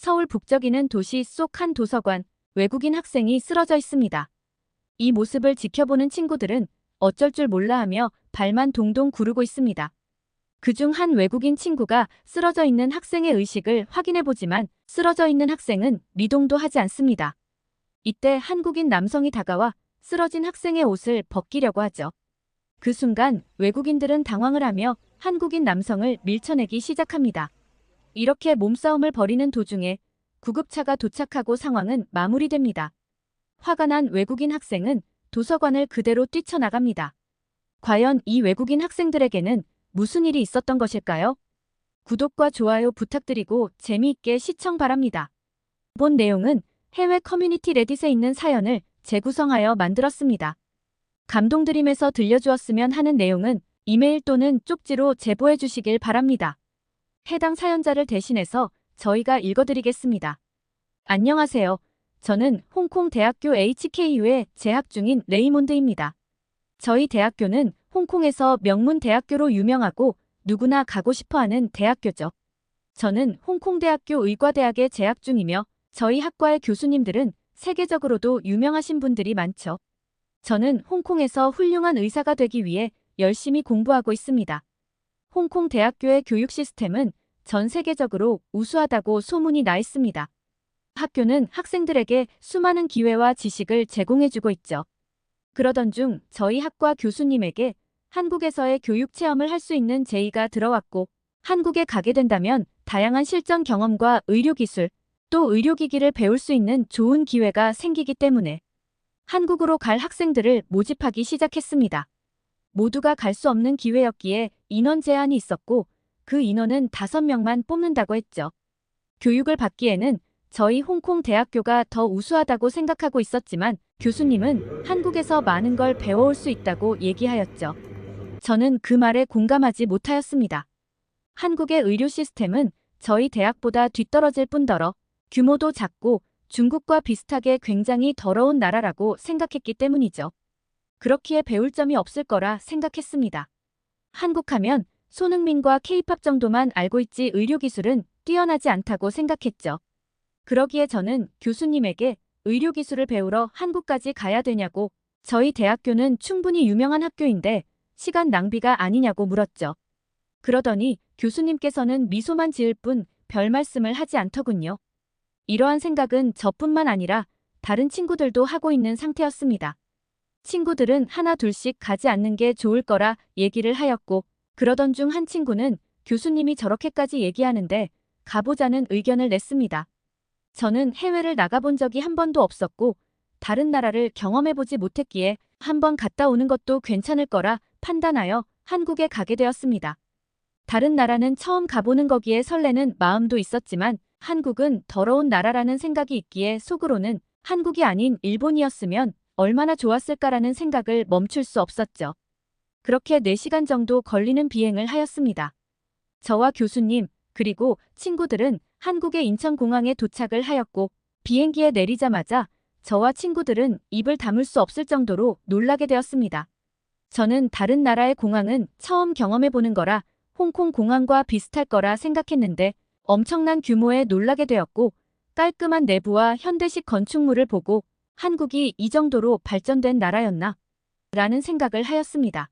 서울 북적이는 도시 속 한 도서관, 외국인 학생이 쓰러져 있습니다. 이 모습을 지켜보는 친구들은 어쩔 줄 몰라 하며 발만 동동 구르고 있습니다. 그중 한 외국인 친구가 쓰러져 있는 학생의 의식을 확인해보지만 쓰러져 있는 학생은 미동도 하지 않습니다. 이때 한국인 남성이 다가와 쓰러진 학생의 옷을 벗기려고 하죠. 그 순간 외국인들은 당황을 하며 한국인 남성을 밀쳐내기 시작합니다. 이렇게 몸싸움을 벌이는 도중에 구급차가 도착하고 상황은 마무리됩니다. 화가 난 외국인 학생은 도서관을 그대로 뛰쳐나갑니다. 과연 이 외국인 학생들에게는 무슨 일이 있었던 것일까요? 구독과 좋아요 부탁드리고 재미있게 시청 바랍니다. 본 내용은 해외 커뮤니티 레딧에 있는 사연을 재구성하여 만들었습니다. 감동드림에서 들려주었으면 하는 내용은 이메일 또는 쪽지로 제보해 주시길 바랍니다. 해당 사연자를 대신해서 저희가 읽어드리겠습니다. 안녕하세요. 저는 홍콩 대학교 HKU에 재학 중인 레이몬드입니다. 저희 대학교는 홍콩에서 명문 대학교로 유명하고 누구나 가고 싶어하는 대학교죠. 저는 홍콩대학교 의과대학에 재학 중이며 저희 학과의 교수님들은 세계적으로도 유명하신 분들이 많죠. 저는 홍콩에서 훌륭한 의사가 되기 위해 열심히 공부하고 있습니다. 홍콩 대학교의 교육 시스템은 전 세계적으로 우수하다고 소문이 나 있습니다. 학교는 학생들에게 수많은 기회와 지식을 제공해주고 있죠. 그러던 중 저희 학과 교수님에게 한국에서의 교육 체험을 할 수 있는 제의가 들어왔고 한국에 가게 된다면 다양한 실전 경험과 의료기술, 또 의료기기를 배울 수 있는 좋은 기회가 생기기 때문에 한국으로 갈 학생들을 모집하기 시작했습니다. 모두가 갈 수 없는 기회였기에 인원 제한이 있었고 그 인원은 5명만 뽑는다고 했죠. 교육을 받기에는 저희 홍콩 대학교가 더 우수하다고 생각하고 있었지만 교수님은 한국에서 많은 걸 배워올 수 있다고 얘기하였죠. 저는 그 말에 공감하지 못하였습니다. 한국의 의료 시스템은 저희 대학보다 뒤떨어질 뿐더러 규모도 작고 중국과 비슷하게 굉장히 더러운 나라라고 생각했기 때문이죠. 그렇기에 배울 점이 없을 거라 생각했습니다. 한국하면 손흥민과 K-팝 정도만 알고 있지 의료기술은 뛰어나지 않다고 생각했죠. 그러기에 저는 교수님에게 의료기술을 배우러 한국까지 가야 되냐고 저희 대학교는 충분히 유명한 학교인데 시간 낭비가 아니냐고 물었죠. 그러더니 교수님께서는 미소만 지을 뿐 별 말씀을 하지 않더군요. 이러한 생각은 저뿐만 아니라 다른 친구들도 하고 있는 상태였습니다. 친구들은 하나 둘씩 가지 않는 게 좋을 거라 얘기를 하였고 그러던 중 한 친구는 교수님이 저렇게까지 얘기하는데 가보자는 의견을 냈습니다. 저는 해외를 나가본 적이 한 번도 없었고 다른 나라를 경험해보지 못했기에 한번 갔다 오는 것도 괜찮을 거라 판단하여 한국에 가게 되었습니다. 다른 나라는 처음 가보는 거기에 설레는 마음도 있었지만 한국은 더러운 나라라는 생각이 있기에 속으로는 한국이 아닌 일본이었으면 얼마나 좋았을까라는 생각을 멈출 수 없었죠. 그렇게 4시간 정도 걸리는 비행을 하였습니다. 저와 교수님 그리고 친구들은 한국의 인천공항에 도착을 하였고 비행기에 내리자마자 저와 친구들은 입을 다물 수 없을 정도로 놀라게 되었습니다. 저는 다른 나라의 공항은 처음 경험해보는 거라 홍콩 공항과 비슷할 거라 생각했는데 엄청난 규모에 놀라게 되었고 깔끔한 내부와 현대식 건축물을 보고 한국이 이 정도로 발전된 나라였나? 라는 생각을 하였습니다.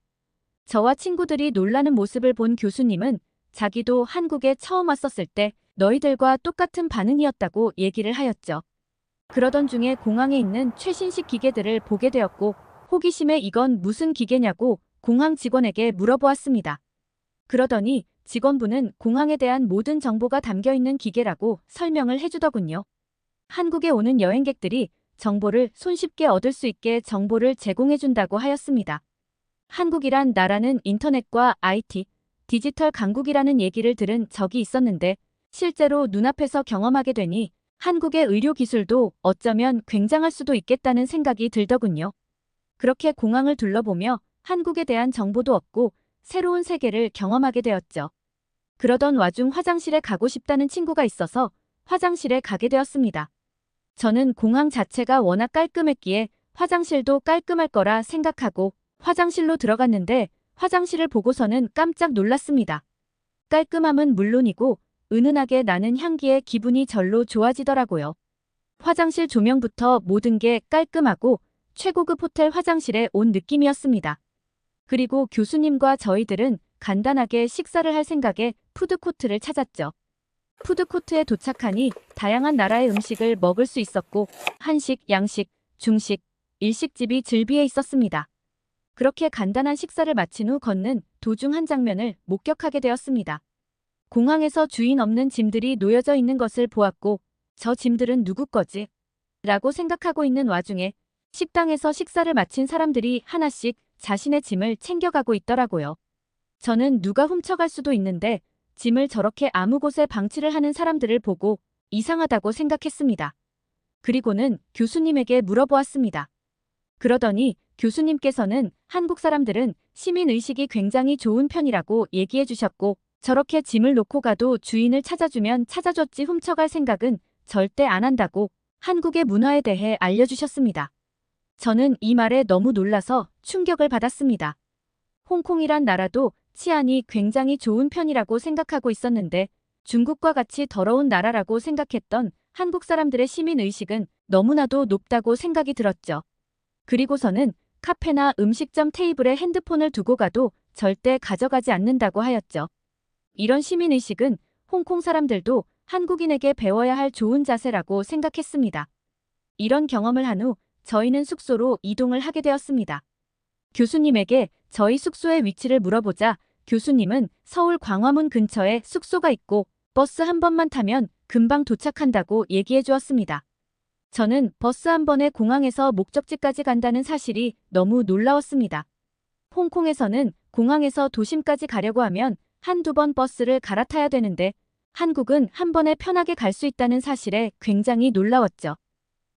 저와 친구들이 놀라는 모습을 본 교수님은 자기도 한국에 처음 왔었을 때 너희들과 똑같은 반응이었다고 얘기를 하였죠. 그러던 중에 공항에 있는 최신식 기계들을 보게 되었고 호기심에 이건 무슨 기계냐고 공항 직원에게 물어보았습니다. 그러더니 직원분은 공항에 대한 모든 정보가 담겨있는 기계라고 설명을 해주더군요. 한국에 오는 여행객들이 정보를 손쉽게 얻을 수 있게 정보를 제공해준다고 하였습니다. 한국이란 나라는 인터넷과 IT, 디지털 강국이라는 얘기를 들은 적이 있었는데 실제로 눈앞에서 경험하게 되니 한국의 의료 기술도 어쩌면 굉장할 수도 있겠다는 생각이 들더군요. 그렇게 공항을 둘러보며 한국에 대한 정보도 얻고 새로운 세계를 경험하게 되었죠. 그러던 와중 화장실에 가고 싶다는 친구가 있어서 화장실에 가게 되었습니다. 저는 공항 자체가 워낙 깔끔했기에 화장실도 깔끔할 거라 생각하고 화장실로 들어갔는데 화장실을 보고서는 깜짝 놀랐습니다. 깔끔함은 물론이고 은은하게 나는 향기에 기분이 절로 좋아지더라고요. 화장실 조명부터 모든 게 깔끔하고 최고급 호텔 화장실에 온 느낌이었습니다. 그리고 교수님과 저희들은 간단하게 식사를 할 생각에 푸드코트를 찾았죠. 푸드코트에 도착하니 다양한 나라의 음식을 먹을 수 있었고 한식, 양식, 중식, 일식집이 즐비해 있었습니다. 그렇게 간단한 식사를 마친 후 걷는 도중 한 장면을 목격하게 되었습니다. 공항에서 주인 없는 짐들이 놓여져 있는 것을 보았고 저 짐들은 누구 거지? 라고 생각하고 있는 와중에 식당에서 식사를 마친 사람들이 하나씩 자신의 짐을 챙겨가고 있더라고요. 저는 누가 훔쳐갈 수도 있는데 짐을 저렇게 아무 곳에 방치를 하는 사람들을 보고 이상하다고 생각했습니다. 그리고는 교수님에게 물어보았습니다. 그러더니 교수님께서는 한국 사람들은 시민의식이 굉장히 좋은 편이라고 얘기해 주셨고 저렇게 짐을 놓고 가도 주인을 찾아주면 찾아줬지 훔쳐갈 생각은 절대 안 한다고 한국의 문화에 대해 알려주셨습니다. 저는 이 말에 너무 놀라서 충격을 받았습니다. 홍콩이란 나라도 치안이 굉장히 좋은 편이라고 생각하고 있었는데 중국과 같이 더러운 나라라고 생각했던 한국 사람들의 시민의식은 너무나도 높다고 생각이 들었죠. 그리고서는 카페나 음식점 테이블에 핸드폰을 두고 가도 절대 가져가지 않는다고 하였죠. 이런 시민의식은 홍콩 사람들도 한국인에게 배워야 할 좋은 자세라고 생각했습니다. 이런 경험을 한 후 저희는 숙소로 이동을 하게 되었습니다. 교수님에게 저희 숙소의 위치를 물어보자 교수님은 서울 광화문 근처에 숙소가 있고 버스 한 번만 타면 금방 도착한다고 얘기해 주었습니다. 저는 버스 한 번에 공항에서 목적지까지 간다는 사실이 너무 놀라웠습니다. 홍콩에서는 공항에서 도심까지 가려고 하면 한두 번 버스를 갈아타야 되는데 한국은 한 번에 편하게 갈 수 있다는 사실에 굉장히 놀라웠죠.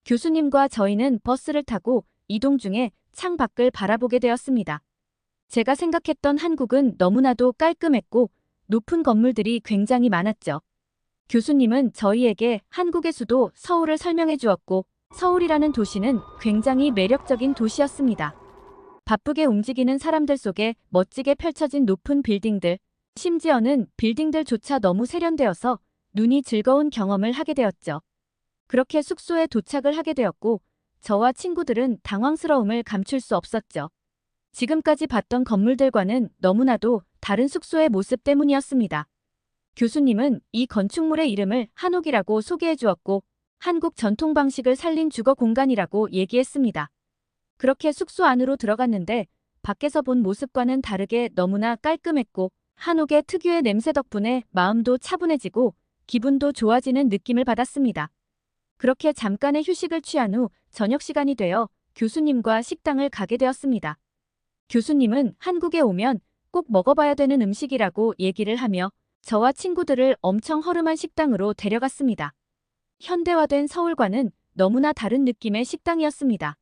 교수님과 저희는 버스를 타고 이동 중에 창 밖을 바라보게 되었습니다. 제가 생각했던 한국은 너무나도 깔끔했고 높은 건물들이 굉장히 많았죠. 교수님은 저희에게 한국의 수도 서울을 설명해 주었고 서울이라는 도시는 굉장히 매력적인 도시였습니다. 바쁘게 움직이는 사람들 속에 멋지게 펼쳐진 높은 빌딩들, 심지어는 빌딩들조차 너무 세련되어서 눈이 즐거운 경험을 하게 되었죠. 그렇게 숙소에 도착을 하게 되었고 저와 친구들은 당황스러움을 감출 수 없었죠. 지금까지 봤던 건물들과는 너무나도 다른 숙소의 모습 때문이었습니다. 교수님은 이 건축물의 이름을 한옥이라고 소개해 주었고 한국 전통 방식을 살린 주거 공간이라고 얘기했습니다. 그렇게 숙소 안으로 들어갔는데 밖에서 본 모습과는 다르게 너무나 깔끔했고 한옥의 특유의 냄새 덕분에 마음도 차분해지고 기분도 좋아지는 느낌을 받았습니다. 그렇게 잠깐의 휴식을 취한 후 저녁 시간이 되어 교수님과 식당을 가게 되었습니다. 교수님은 한국에 오면 꼭 먹어봐야 되는 음식이라고 얘기를 하며 저와 친구들을 엄청 허름한 식당으로 데려갔습니다. 현대화된 서울과는 너무나 다른 느낌의 식당이었습니다.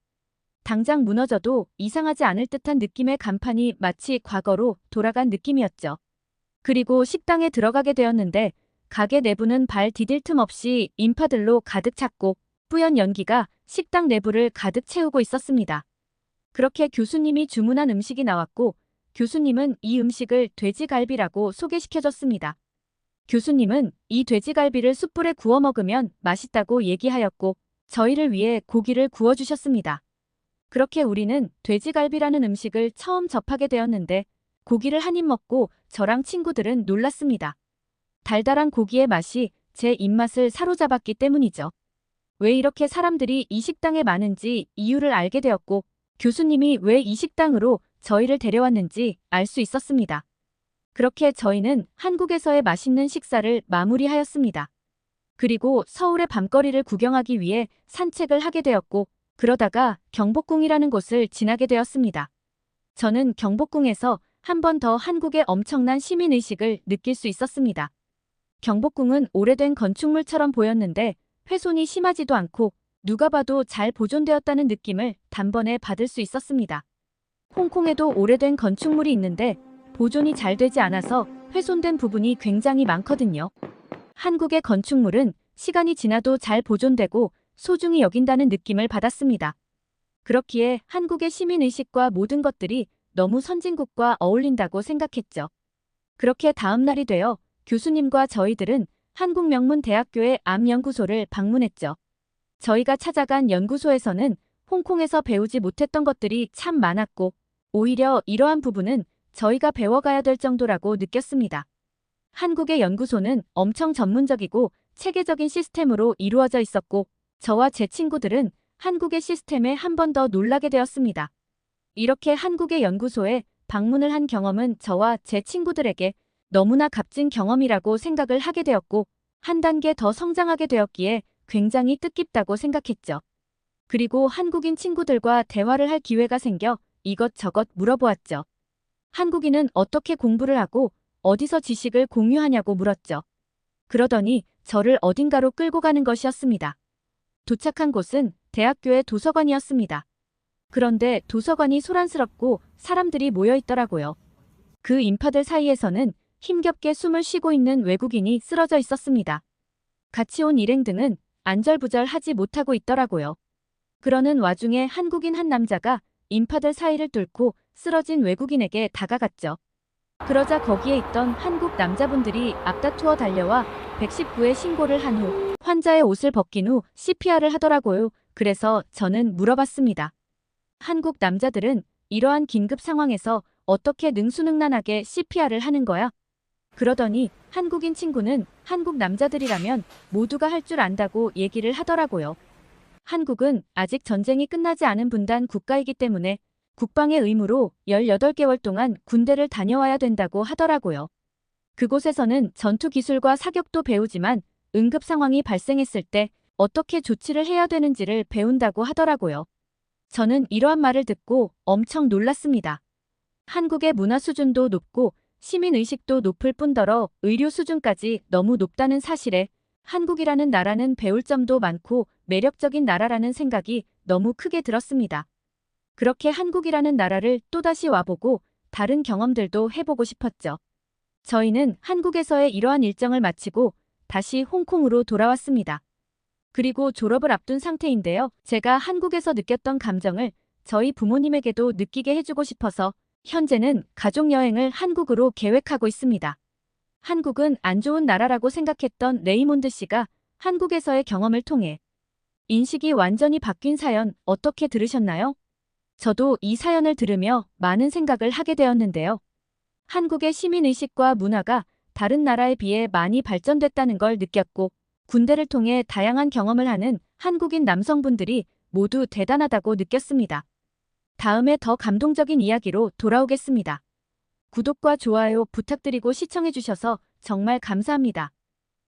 당장 무너져도 이상하지 않을 듯한 느낌의 간판이 마치 과거로 돌아간 느낌이었죠. 그리고 식당에 들어가게 되었는데 가게 내부는 발 디딜 틈 없이 인파들로 가득 찼고 뿌연 연기가 식당 내부를 가득 채우고 있었습니다. 그렇게 교수님이 주문한 음식이 나왔고 교수님은 이 음식을 돼지갈비라고 소개시켜줬습니다. 교수님은 이 돼지갈비를 숯불에 구워 먹으면 맛있다고 얘기하였고 저희를 위해 고기를 구워주셨습니다. 그렇게 우리는 돼지갈비라는 음식을 처음 접하게 되었는데 고기를 한 입 먹고 저랑 친구들은 놀랐습니다. 달달한 고기의 맛이 제 입맛을 사로잡았기 때문이죠. 왜 이렇게 사람들이 이 식당에 많은지 이유를 알게 되었고 교수님이 왜 이 식당으로 저희를 데려왔는지 알 수 있었습니다. 그렇게 저희는 한국에서의 맛있는 식사를 마무리하였습니다. 그리고 서울의 밤거리를 구경하기 위해 산책을 하게 되었고 그러다가 경복궁이라는 곳을 지나게 되었습니다. 저는 경복궁에서 한 번 더 한국의 엄청난 시민의식을 느낄 수 있었습니다. 경복궁은 오래된 건축물처럼 보였는데 훼손이 심하지도 않고 누가 봐도 잘 보존되었다는 느낌을 단번에 받을 수 있었습니다. 홍콩에도 오래된 건축물이 있는데 보존이 잘 되지 않아서 훼손된 부분이 굉장히 많거든요. 한국의 건축물은 시간이 지나도 잘 보존되고 소중히 여긴다는 느낌을 받았습니다. 그렇기에 한국의 시민의식과 모든 것들이 너무 선진국과 어울린다고 생각했죠. 그렇게 다음 날이 되어 교수님과 저희들은 한국명문대학교의 암연구소를 방문했죠. 저희가 찾아간 연구소에서는 홍콩에서 배우지 못했던 것들이 참 많았고, 오히려 이러한 부분은 저희가 배워가야 될 정도라고 느꼈습니다. 한국의 연구소는 엄청 전문적이고 체계적인 시스템으로 이루어져 있었고, 저와 제 친구들은 한국의 시스템에 한 번 더 놀라게 되었습니다. 이렇게 한국의 연구소에 방문을 한 경험은 저와 제 친구들에게 너무나 값진 경험이라고 생각을 하게 되었고, 한 단계 더 성장하게 되었기에 굉장히 뜻깊다고 생각했죠. 그리고 한국인 친구들과 대화를 할 기회가 생겨 이것저것 물어보았죠. 한국인은 어떻게 공부를 하고 어디서 지식을 공유하냐고 물었죠. 그러더니 저를 어딘가로 끌고 가는 것이었습니다. 도착한 곳은 대학교의 도서관이었습니다. 그런데 도서관이 소란스럽고 사람들이 모여 있더라고요. 그 인파들 사이에서는 힘겹게 숨을 쉬고 있는 외국인이 쓰러져 있었습니다. 같이 온 일행 등은 안절부절하지 못하고 있더라고요. 그러는 와중에 한국인 한 남자가 인파들 사이를 뚫고 쓰러진 외국인에게 다가갔죠. 그러자 거기에 있던 한국 남자분들이 앞다투어 달려와 119에 신고를 한 후 환자의 옷을 벗긴 후 CPR을 하더라고요. 그래서 저는 물어봤습니다. 한국 남자들은 이러한 긴급 상황에서 어떻게 능수능란하게 CPR을 하는 거야? 그러더니 한국인 친구는 한국 남자들이라면 모두가 할 줄 안다고 얘기를 하더라고요. 한국은 아직 전쟁이 끝나지 않은 분단 국가이기 때문에 국방의 의무로 18개월 동안 군대를 다녀와야 된다고 하더라고요. 그곳에서는 전투 기술과 사격도 배우지만 응급 상황이 발생했을 때 어떻게 조치를 해야 되는지를 배운다고 하더라고요. 저는 이러한 말을 듣고 엄청 놀랐습니다. 한국의 문화 수준도 높고 시민의식도 높을 뿐더러 의료 수준까지 너무 높다는 사실에 한국이라는 나라는 배울 점도 많고 매력적인 나라라는 생각이 너무 크게 들었습니다. 그렇게 한국이라는 나라를 또다시 와보고 다른 경험들도 해보고 싶었죠. 저희는 한국에서의 이러한 일정을 마치고 다시 홍콩으로 돌아왔습니다. 그리고 졸업을 앞둔 상태인데요. 제가 한국에서 느꼈던 감정을 저희 부모님에게도 느끼게 해주고 싶어서 현재는 가족여행을 한국으로 계획하고 있습니다. 한국은 안 좋은 나라라고 생각했던 레이몬드 씨가 한국에서의 경험을 통해 인식이 완전히 바뀐 사연 어떻게 들으셨나요? 저도 이 사연을 들으며 많은 생각을 하게 되었는데요. 한국의 시민의식과 문화가 다른 나라에 비해 많이 발전됐다는 걸 느꼈고 군대를 통해 다양한 경험을 하는 한국인 남성분들이 모두 대단하다고 느꼈습니다. 다음에 더 감동적인 이야기로 돌아오겠습니다. 구독과 좋아요 부탁드리고 시청해주셔서 정말 감사합니다.